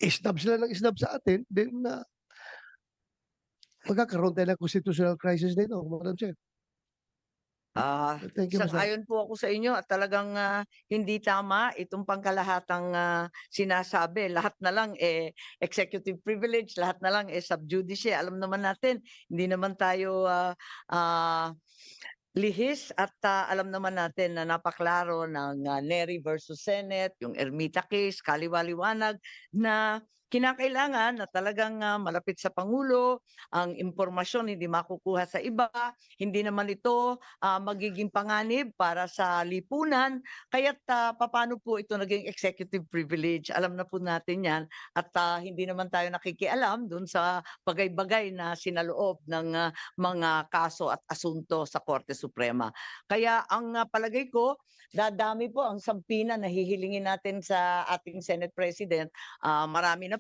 isnab sila ng isnab sa atin, then magkakaroon tayo ng constitutional crisis nito, Madam Chair. Thank you, Mr. Sang-ayon po ako sa inyo at talagang hindi tama itong pangkalahatang sinasabi. Lahat na lang executive privilege, lahat na lang sub judice. Alam naman natin, hindi naman tayo lihis at alam naman natin na napaklaro ng Nery versus Senate, yung Ermita case, kaliwaliwanag na kinakailangan na talagang malapit sa Pangulo, ang impormasyon hindi makukuha sa iba, hindi naman ito magiging panganib para sa lipunan, kaya't paano po ito naging executive privilege? Alam na po natin yan at hindi naman tayo nakikialam dun sa bagay-bagay na sinaloob ng mga kaso at asunto sa Korte Suprema. Kaya ang palagay ko, dadami po ang sampina na hihilingin natin sa ating Senate President. Marami na